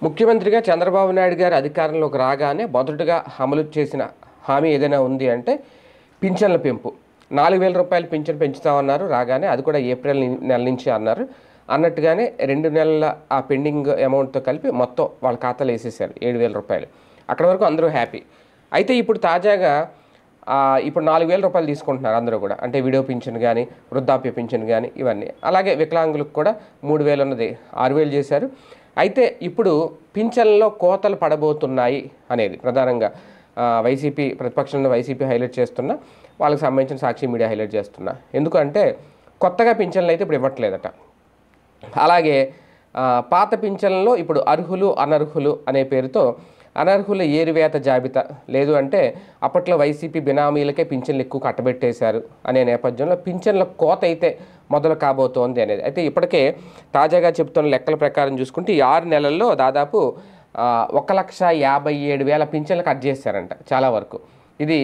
ముఖ్యమంత్రిగా చంద్రబాబు నాయుడు గారు అధికారంలోకి రాగానే మొదటగా అమలు చేసిన హామీ ఏదైనా ఉంది అంటే పింఛన్ల పెంపు. 4,000 రూపాయలు పింఛన్ పెంచుతామన్నారు రాగానే, అది కూడా ఏప్రిల్ నెల నుంచి అన్నారు. అన్నట్టుగానే 2 నెలల ఆ పెండింగ్ అమౌంట్తో కలిపి మొత్తం వాళ్ళ ఖాతాలో వేసేసారు 7,000 రూపాయలు. అక్కడ వరకు అందరూ హ్యాపీ. అయితే ఇప్పుడు తాజాగా ఇప్పుడు 4,000 రూపాయలు తీసుకుంటున్నారు అందరూ కూడా. అంటే విడో పింఛన్ కానీ, వృద్ధాప్య పింఛన్ కానీ ఇవన్నీ. అలాగే వికలాంగులకు కూడా 3,000 ఉన్నది 6,000 చేశారు. అయితే ఇప్పుడు పింఛన్లో కోతలు పడబోతున్నాయి అనేది ప్రధానంగా వైసీపీ ప్రతిపక్షంలో వైసీపీ హైలైట్ చేస్తున్నా, వాళ్ళకి సంబంధించిన సాక్షి మీడియా హైలైట్ చేస్తున్నా. ఎందుకంటే కొత్తగా పింఛన్లు అయితే ఇప్పుడు ఇవ్వట్లేదట. అలాగే పాత పింఛన్లలో ఇప్పుడు అర్హులు అనర్హులు అనే పేరుతో అనర్హుల ఏరివేత జాబితా లేదు అంటే అప్పట్లో వైసీపీ బినామీలకే పింఛన్లు ఎక్కువ కట్టబెట్టేశారు అనే నేపథ్యంలో పింఛన్ల కోత అయితే మొదలు కాబోతోంది అనేది. అయితే ఇప్పటికే తాజాగా చెప్తున్న లెక్కల ప్రకారం చూసుకుంటే ఈ 6 నెలల్లో దాదాపు 1,57,000 పింఛన్లు కట్ చేశారంట చాలా వరకు. ఇది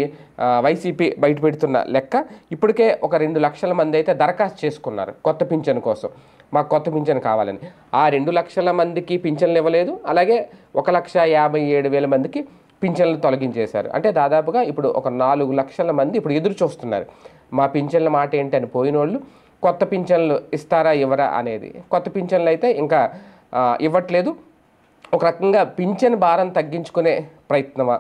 వైసీపీ బయటపెడుతున్న లెక్క. ఇప్పటికే ఒక 2 లక్షల మంది అయితే దరఖాస్తు చేసుకున్నారు కొత్త పింఛన్ కోసం, మాకు కొత్త పింఛన్ కావాలని. ఆ 2 లక్షల మందికి పింఛన్లు ఇవ్వలేదు. అలాగే 1,57,000 మందికి పింఛన్లు తొలగించేశారు. అంటే దాదాపుగా ఇప్పుడు ఒక 4 లక్షల మంది ఇప్పుడు ఎదురు చూస్తున్నారు, మా పింఛన్ల మాట ఏంటని. పోయిన వాళ్ళు కొత్త పింఛన్లు ఇస్తారా ఇవ్వరా అనేది. కొత్త పింఛన్లు అయితే ఇంకా ఇవ్వట్లేదు. ఒక రకంగా పింఛన్ భారం తగ్గించుకునే ప్రయత్నమా,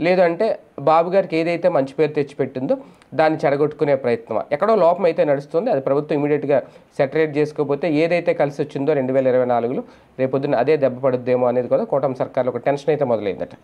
లేదంటే బాబు గారికి ఏదైతే మంచి పేరు తెచ్చిపెట్టిందో దాన్ని చెడగొట్టుకునే ప్రయత్నమా, ఎక్కడో లోపం అయితే నడుస్తుంది. అది ప్రభుత్వం ఇమీడియట్గా సెటరేట్ చేసుకోకపోతే ఏదైతే కలిసి వచ్చిందో 2024లో రేపొద్దున అదే దెబ్బ పడుద్దేమో అనేది కూడా కూటమి సర్కార్లో ఒక టెన్షన్ అయితే మొదలైందట.